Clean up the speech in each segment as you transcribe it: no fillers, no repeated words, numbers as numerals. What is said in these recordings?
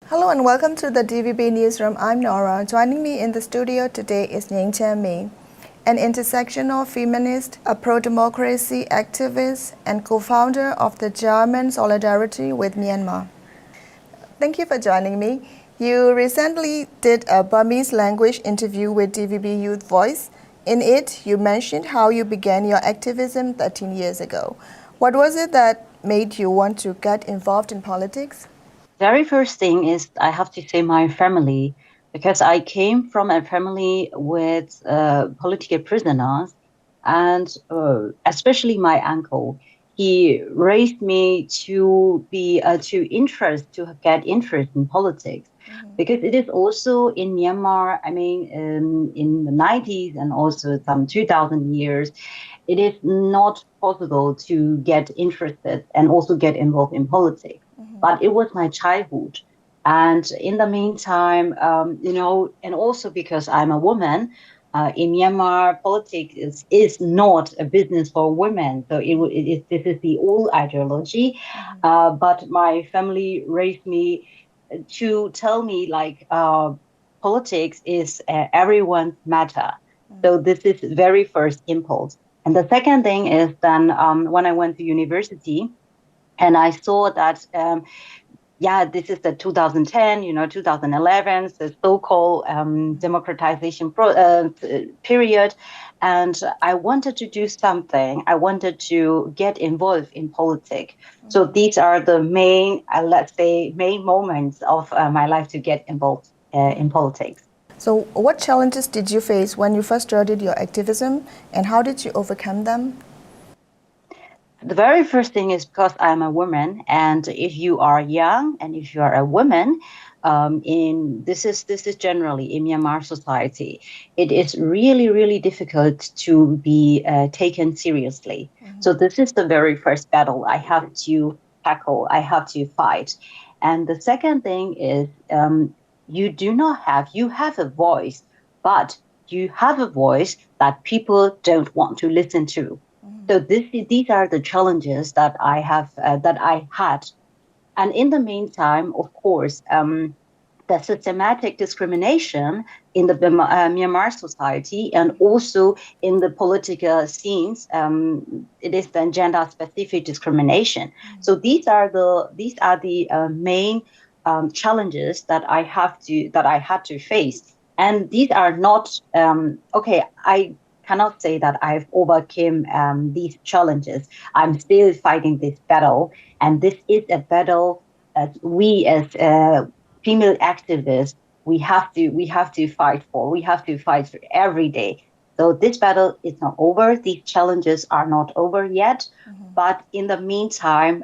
Hello and welcome to the DVB Newsroom. I'm Nora. Joining me in the studio today is Nyein Chan May, an intersectional feminist, a pro-democracy activist, and co-founder of the German Solidarity with Myanmar. Thank you for joining me. You recently did a Burmese language interview with DVB Youth Voice. In it, you mentioned how you began your activism 13 years ago. What was it that made you want to get involved in politics? Very first thing is I have to say my family, because I came from a family with political prisoners, and especially my uncle. He raised me to be to get interest in politics, because it is also in Myanmar. I mean, in the 90s and also some 2000 years, it is not possible to get interested and also get involved in politics. But it was my childhood. And in the meantime, and also because I'm a woman, in Myanmar, politics is not a business for women. So this is the old ideology. But my family raised me to tell me politics is everyone's matter. So this is very first impulse. And the second thing is then when I went to university, and I saw that this is the 2010, 2011, the so-called democratization period. And I wanted to do something. I wanted to get involved in politics. So these are the main, let's say, main moments of my life to get involved in politics. So, what challenges did you face when you first started your activism, and how did you overcome them? The very first thing is because I'm a woman, and if you are young and if you are a woman, in this is generally in Myanmar society, it is really difficult to be taken seriously. So this is the very first battle I have to tackle. I have to fight, and the second thing is you have a voice, but you have a voice that people don't want to listen to. So these are the challenges that I had, and in the meantime, of course, the systematic discrimination in the Myanmar society and also in the political scenes, it is the gender-specific discrimination. So these are the main challenges that I had to face, and these are not okay. I cannot say that I've overcome these challenges. I'm still fighting this battle, and this is a battle that we as female activists we have to fight for. We have to fight for every day. So this battle is not over. These challenges are not over yet, but in the meantime,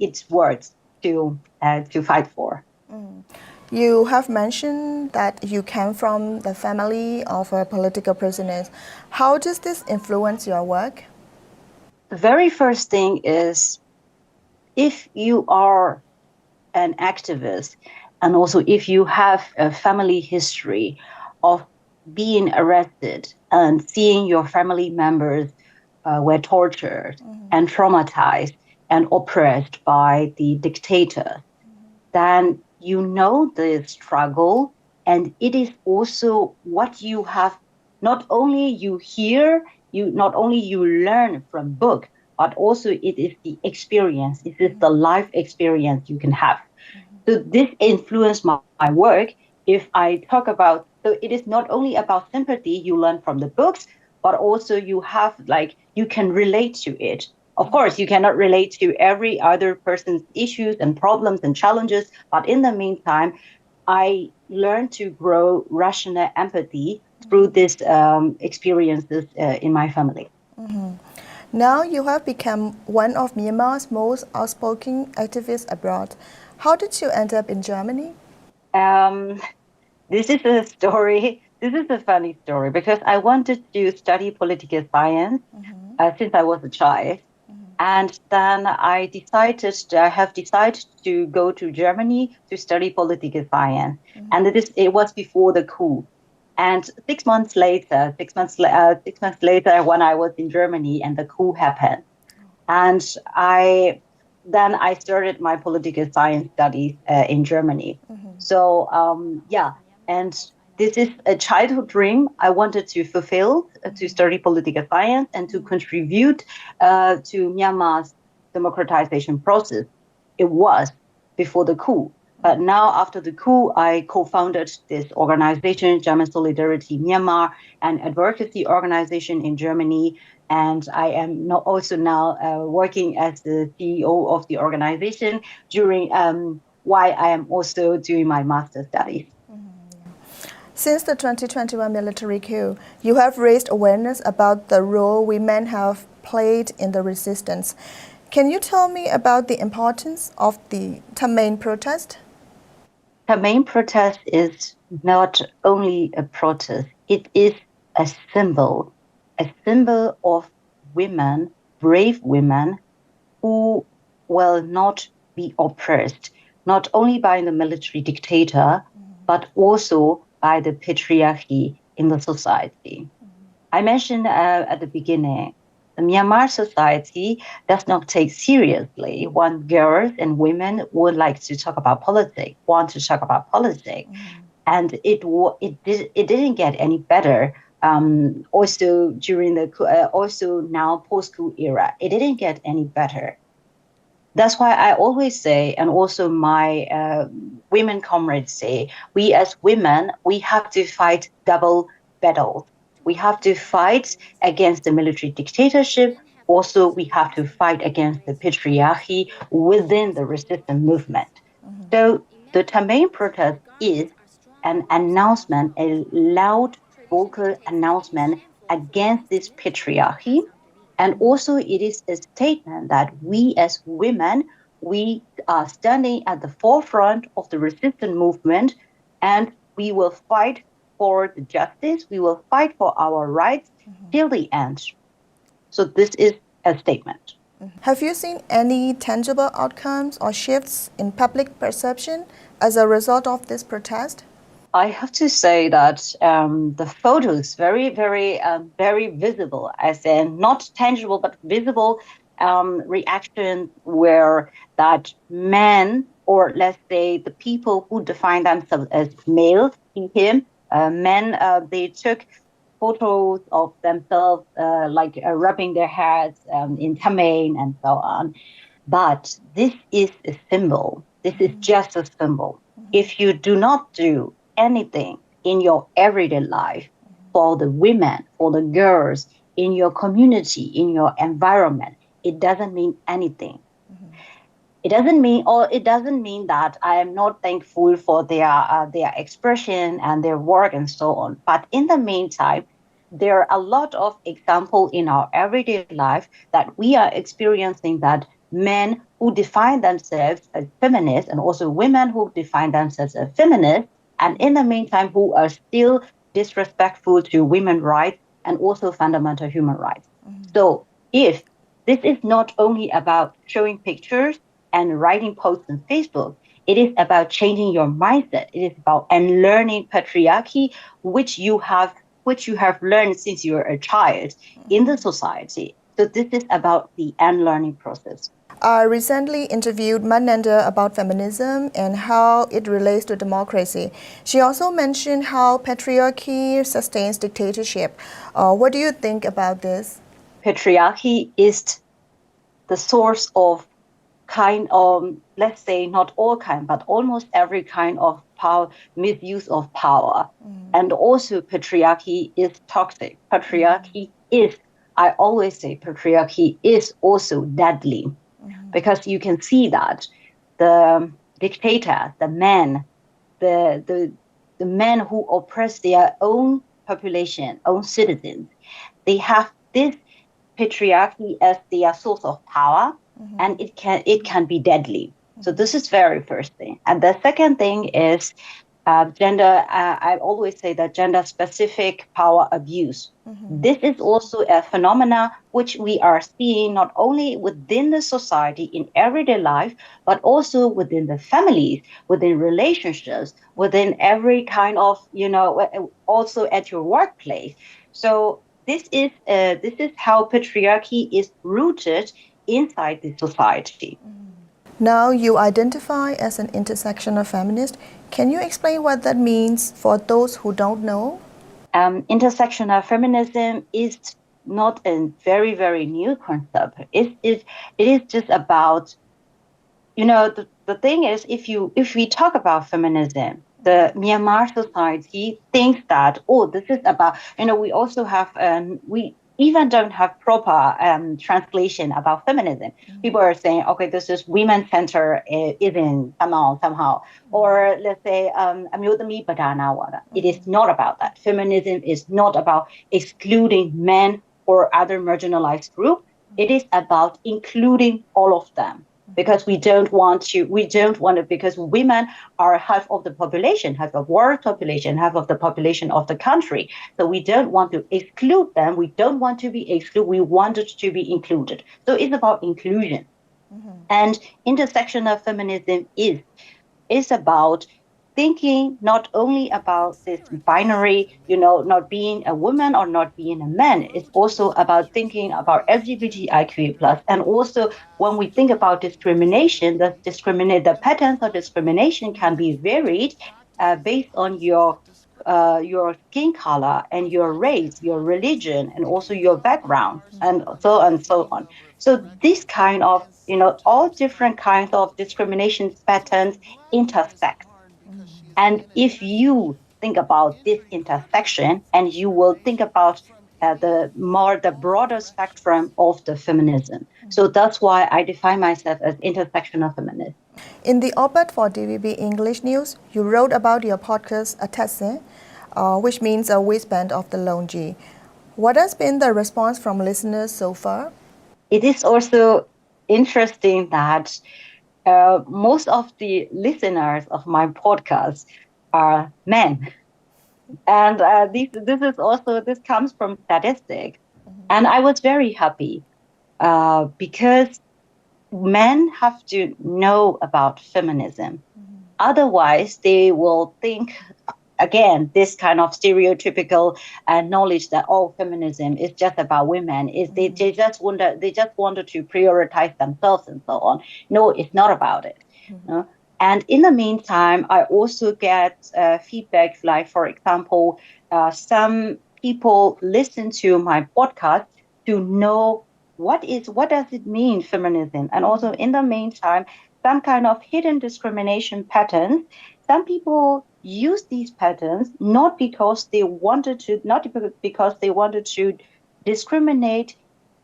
it's worth to fight for. You have mentioned that you came from the family of political prisoners. How does this influence your work? The very first thing is, if you are an activist, and also if you have a family history of being arrested and seeing your family members were tortured and traumatized and oppressed by the dictator, then you know the struggle, and it is also what you have. Not only you hear, not only you learn from book, but also it is the experience. It is the life experience you can have. So this influenced my work. If I talk about, so it is not only about sympathy you learn from the books, but also you have you can relate to it. Of course, you cannot relate to every other person's issues and problems and challenges, but in the meantime, I learned to grow rational empathy through these experiences in my family. Now you have become one of Myanmar's most outspoken activists abroad. How did you end up in Germany? Um, this is a story. This is a funny story, because I wanted to study political science since I was a child. And then I have decided to go to Germany to study political science. And it was before the coup. And 6 months later, 6 months later, when I was in Germany and the coup happened, and then I started my political science studies in Germany. So and this is a childhood dream I wanted to fulfill, to study political science and to contribute to Myanmar's democratization process. It was before the coup. But now, after the coup, I co-founded this organization, German Solidarity Myanmar, an advocacy organization in Germany. And I am also now working as the CEO of the organization during while I am also doing my master's studies. Since the 2021 military coup, you have raised awareness about the role women have played in the resistance. Can you tell me about the importance of the Nyein protest? The main protest is not only a protest, it is a symbol of women, brave women who will not be oppressed, not only by the military dictator, but also by the patriarchy in the society. I mentioned at the beginning, the Myanmar society does not take seriously when girls and women would like to talk about politics, want to talk about politics, and it didn't get any better. Also during the also now post-coup era, it didn't get any better. That's why I always say, and also my women comrades say, we as women, we have to fight double battles. We have to fight against the military dictatorship. Also, we have to fight against the patriarchy within the resistance movement. So the Tamain protest is an announcement, a loud vocal announcement against this patriarchy, and also it is a statement that we as women, we are standing at the forefront of the resistance movement, and we will fight for the justice, we will fight for our rights till the end. So this is a statement. Have you seen any tangible outcomes or shifts in public perception as a result of this protest? I have to say that the photos very visible, as in not tangible but visible reactions were that men, or let's say the people who define themselves as male, men, they took photos of themselves rubbing their heads in tamane and so on. But this is a symbol. This is just a symbol. If you do not do anything in your everyday life for the women, for the girls, in your community, in your environment, it doesn't mean anything. It doesn't mean that I am not thankful for their expression and their work and so on. But in the meantime, there are a lot of examples in our everyday life that we are experiencing that men who define themselves as feminists and also women who define themselves as feminists, and in the meantime who are still disrespectful to women's rights and also fundamental human rights. So if this is not only about showing pictures and writing posts on Facebook, it is about changing your mindset. It is about unlearning patriarchy, which you have learned since you were a child in the society. So this is about the unlearning process. I recently interviewed Mananda about feminism and how it relates to democracy. She also mentioned how patriarchy sustains dictatorship. What do you think about this? Patriarchy is the source of let's say not all kind, but almost every kind of power, misuse of power. And also patriarchy is toxic. I always say patriarchy is also deadly, because you can see that the dictator, the men who oppress their own population, own citizens, they have this patriarchy as their source of power, and it can be deadly. So this is very first thing. And the second thing is gender. I always say that gender specific power abuse. This is also a phenomena which we are seeing not only within the society in everyday life, but also within the families, within relationships, within every kind of, also at your workplace. So this is how patriarchy is rooted inside the society. Now you identify as an intersectional feminist. Can you explain what that means for those who don't know? Intersectional feminism is not a very, very new concept. It is just about, the thing is, if we talk about feminism, the Myanmar society thinks that, oh, this is about, we also have, we even don't have proper translation about feminism. People are saying, okay, this is women center even somehow. Or let's say, Amyotami Badana. It is not about that. Feminism is not about excluding men or other marginalized groups. It is about including all of them. Because we don't want to, because women are half of the population, half of the world population, half of the population of the country. So we don't want to exclude them. We don't want to be excluded. We wanted to be included. So it's about inclusion. And intersectional feminism is about thinking not only about this binary, not being a woman or not being a man. It's also about thinking about LGBTIQ plus. And also when we think about discrimination, the patterns of discrimination can be varied based on your skin color and your race, your religion, and also your background, and so on and so on. So this kind of, all different kinds of discrimination patterns intersect. And if you think about this intersection, and you will think about the broader spectrum of the feminism. So that's why I define myself as intersectional feminist. In the op-ed for DVB English News, you wrote about your podcast Atase, which means a waistband of the Longi. What has been the response from listeners so far? It is also interesting that most of the listeners of my podcast are men. And this comes from statistics. And I was very happy because men have to know about feminism. Otherwise, they will think, again, this kind of stereotypical knowledge that feminism is just about women. They just wanted to prioritize themselves and so on. No, it's not about it. And in the meantime, I also get feedback, like, for example, some people listen to my podcast to know what does it mean, feminism? And also in the meantime, some kind of hidden discrimination patterns. Some people use these patterns not because they wanted to discriminate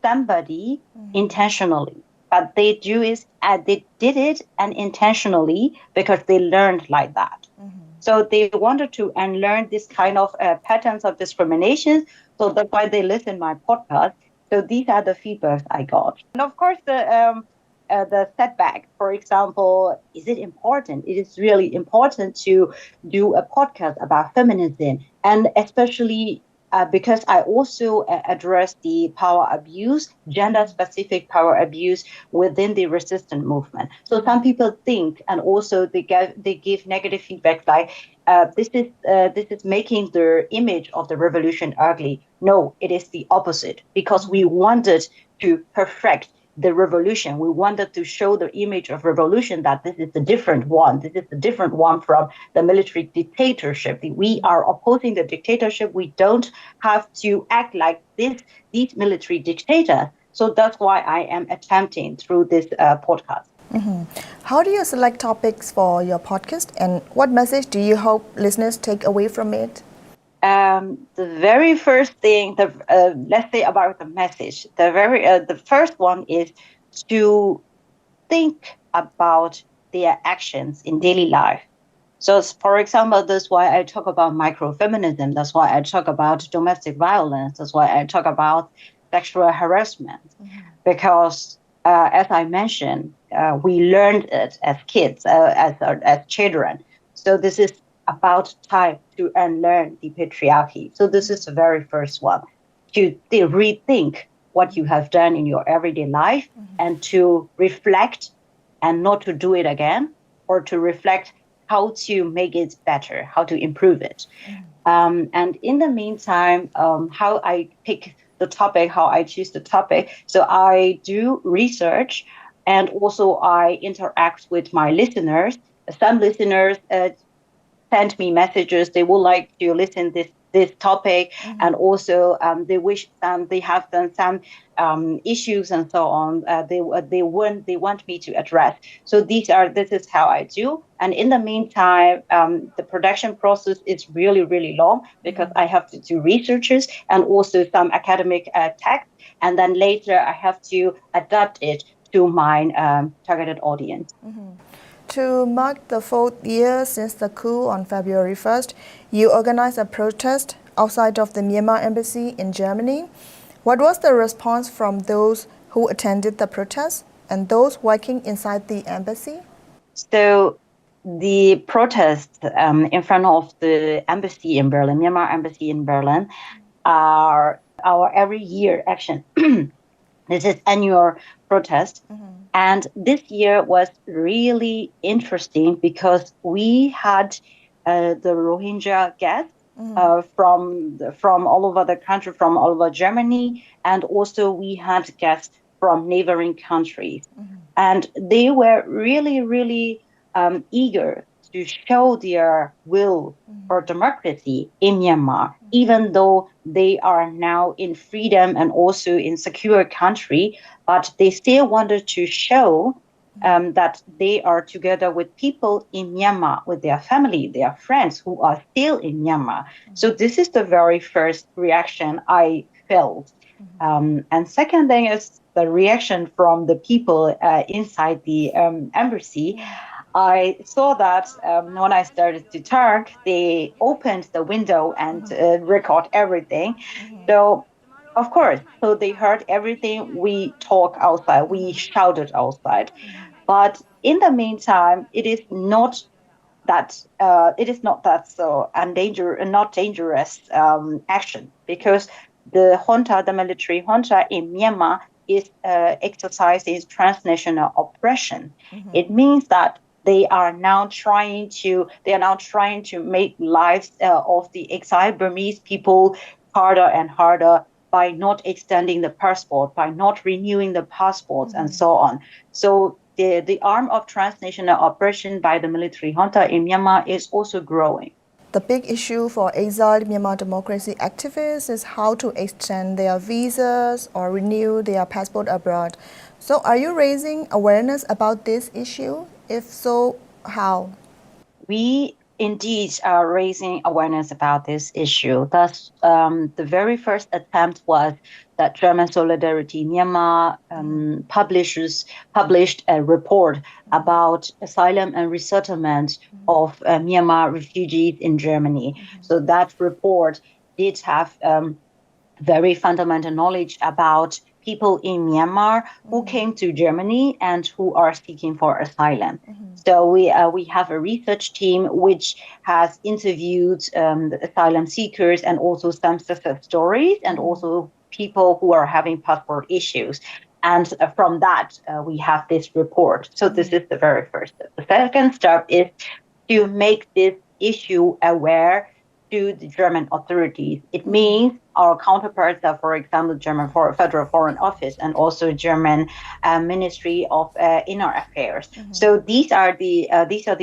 somebody intentionally, but they did it unintentionally because they learned like that. So they wanted to unlearn this kind of patterns of discrimination. So that's why they listen to my podcast. So these are the feedbacks I got. And of course, the setback, for example, is it important? It is really important to do a podcast about feminism, and especially because I also address the power abuse, gender-specific power abuse within the resistance movement. So some people think, and also they give negative feedback like, this is making the image of the revolution ugly. No, it is the opposite, because we wanted to perfect the revolution. We wanted to show the image of revolution that this is a different one. This is a different one from the military dictatorship. We are opposing the dictatorship. We don't have to act like these military dictators. So that's why I am attempting through this podcast. How do you select topics for your podcast, and what message do you hope listeners take away from it? The very first thing, let's say about the message, the first one is to think about their actions in daily life. So, for example, that's why I talk about microfeminism. That's why I talk about domestic violence. That's why I talk about sexual harassment. Because, as I mentioned, we learned it as kids, as children. So this is about time to unlearn the patriarchy. So this is the very first one, to rethink what you have done in your everyday life, and to reflect and not to do it again, or to reflect how to make it better, how to improve it. And in the meantime, how I pick the topic, how I choose the topic. So I do research And also I interact with my listeners. Some listeners send me messages. They would like to listen this topic, and also they have done some issues and so on. They want me to address. So this is how I do. And in the meantime, the production process is really long, because I have to do researches and also some academic text, and then later I have to adapt it to my targeted audience. To mark the 4th year since the coup on February 1st, you organized a protest outside of the Myanmar embassy in Germany. What was the response from those who attended the protest and those working inside the embassy? So the protests in front of the embassy in Berlin, Myanmar embassy in Berlin, are our every year action. This is annual protest. And this year was really interesting because we had the Rohingya guests from all over the country, from all over Germany, and also we had guests from neighboring countries. And they were really eager to show their will for democracy in Myanmar, even though they are now in freedom and also in secure country, but they still wanted to show that they are together with people in Myanmar, with their family, their friends who are still in Myanmar. So this is the very first reaction I felt. And second thing is the reaction from the people inside the embassy. I saw that when I started to talk, they opened the window and record everything. So, of course, so they heard everything we talk outside, we shouted outside. But in the meantime, it is not that so not dangerous action, because the military junta in Myanmar is exercising transnational oppression. It means that they are now trying to make lives of the exiled Burmese people harder and harder by not extending the passport, by not renewing the passports, and so on. So the arm of transnational oppression by the military junta in Myanmar is also growing. The big issue for exiled Myanmar democracy activists is how to extend their visas or renew their passport abroad. So are you raising awareness about this issue? If so, how? We indeed are raising awareness about this issue. Thus, the very first attempt was that German Solidarity Myanmar published a report about asylum and resettlement of Myanmar refugees in Germany. So that report did have very fundamental knowledge about people in Myanmar who came to Germany and who are seeking for asylum. So we have a research team which has interviewed the asylum seekers and also some success stories and also people who are having passport issues. And from that, we have this report. So this is the very first step. The second step is to make this issue aware to the German authorities. It means our counterparts are, for example, German Federal Foreign Office and also German Ministry of Inner Affairs. So these are the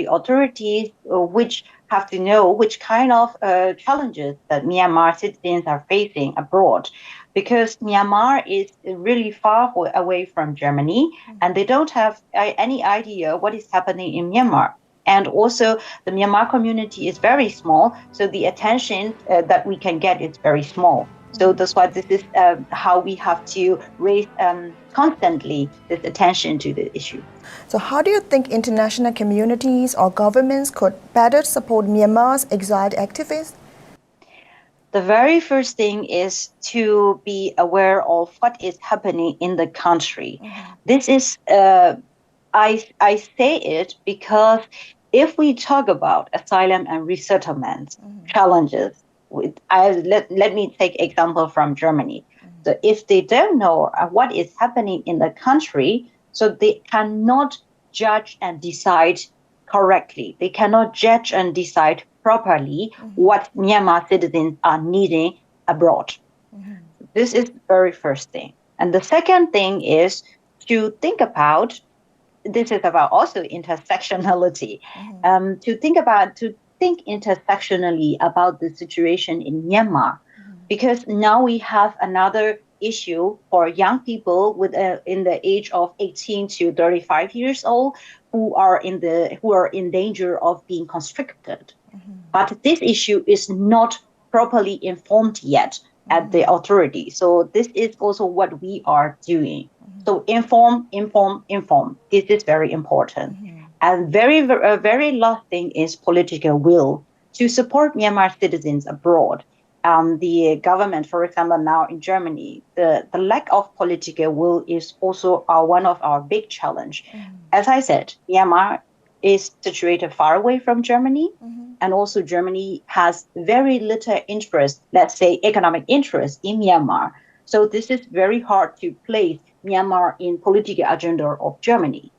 authorities which have to know which kind of challenges that Myanmar citizens are facing abroad, because Myanmar is really far away from Germany, and they don't have any idea what is happening in Myanmar. And also, the Myanmar community is very small, so the attention that we can get is very small. So that's why this is how we have to raise constantly this attention to the issue. So how do you think international communities or governments could better support Myanmar's exiled activists? The very first thing is to be aware of what is happening in the country. This is, I say it because if we talk about asylum and resettlement challenges, let me take example from Germany. So if they don't know what is happening in the country, so they cannot judge and decide correctly. They cannot judge and decide properly what Myanmar citizens are needing abroad. This is the very first thing. And the second thing is to think about this is about also intersectionality. To think intersectionally about the situation in Myanmar, because now we have another issue for young people in the age of 18 to 35 years old who are in danger of being conscripted. But this issue is not properly informed yet at the authority. So this is also what we are doing. So inform. This is very important. And very last thing is political will to support Myanmar citizens abroad. The government, for example, now in Germany, the lack of political will is also one of our big challenge. As I said, Myanmar is situated far away from Germany, and also Germany has very little interest, let's say economic interest in Myanmar. So this is very hard to place Myanmar in political agenda of Germany.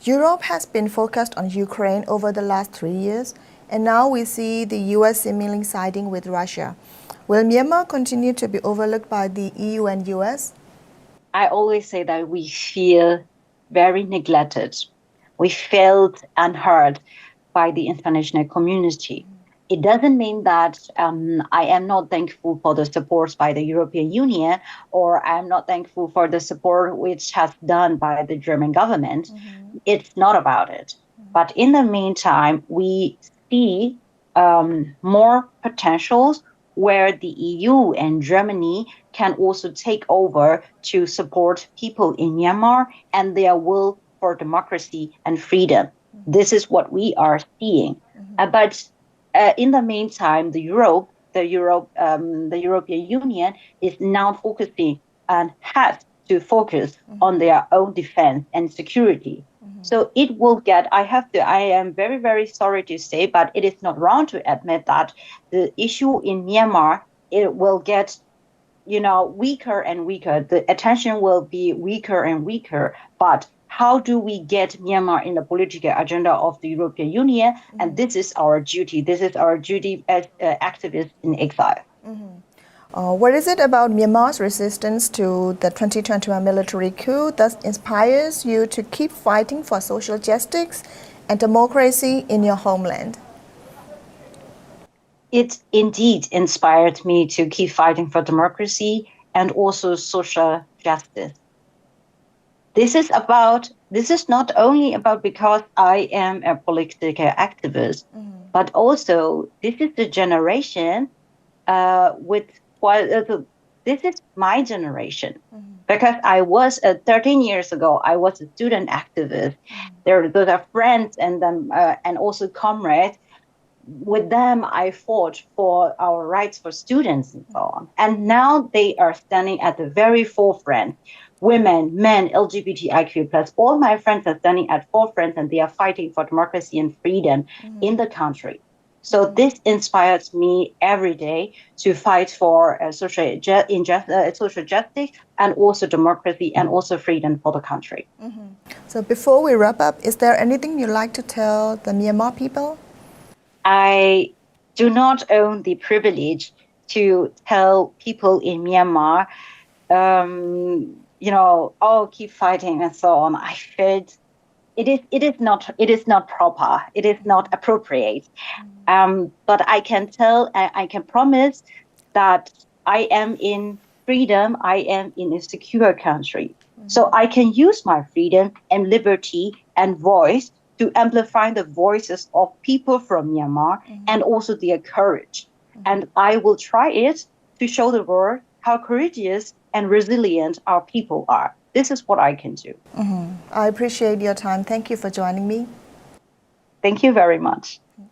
Europe has been focused on Ukraine over the last 3 years, and now we see the US seemingly siding with Russia. Will Myanmar continue to be overlooked by the EU and US? I always say that we feel very neglected. We felt unheard by the international community. It doesn't mean that I am not thankful for the support by the European Union, or I am not thankful for the support which has done by the German government. It's not about it. But in the meantime, we see more potentials where the EU and Germany can also take over to support people in Myanmar and their will for democracy and freedom. This is what we are seeing. But in the meantime, the European Union is now focusing and has to focus on their own defense and security. So it will get, I am very, very sorry to say, but it is not wrong to admit that the issue in Myanmar, it will get, weaker and weaker. The attention will be weaker and weaker. But how do we get Myanmar in the political agenda of the European Union? And this is our duty. This is our duty as activists in exile. What is it about Myanmar's resistance to the 2021 military coup that inspires you to keep fighting for social justice and democracy in your homeland? It indeed inspired me to keep fighting for democracy and also social justice. This is not only about because I am a political activist, but also this is the generation this is my generation. Because I was 13 years ago, I was a student activist. Those are friends and also comrades. With them, I fought for our rights for students and so on. And now they are standing at the very forefront. Women, men, LGBTIQ+, all my friends are standing at forefront and they are fighting for democracy and freedom in the country. So this inspires me every day to fight for social justice and also democracy and also freedom for the country. So before we wrap up, is there anything you'd like to tell the Myanmar people? I do not own the privilege to tell people in Myanmar, keep fighting and so on. I felt it is not proper. It is not appropriate. But I can promise that I am in freedom. I am in a secure country. So I can use my freedom and liberty and voice to amplify the voices of people from Myanmar and also their courage. And I will try it to show the world how courageous and resilient our people are. This is what I can do. I appreciate your time. Thank you for joining me. Thank you very much.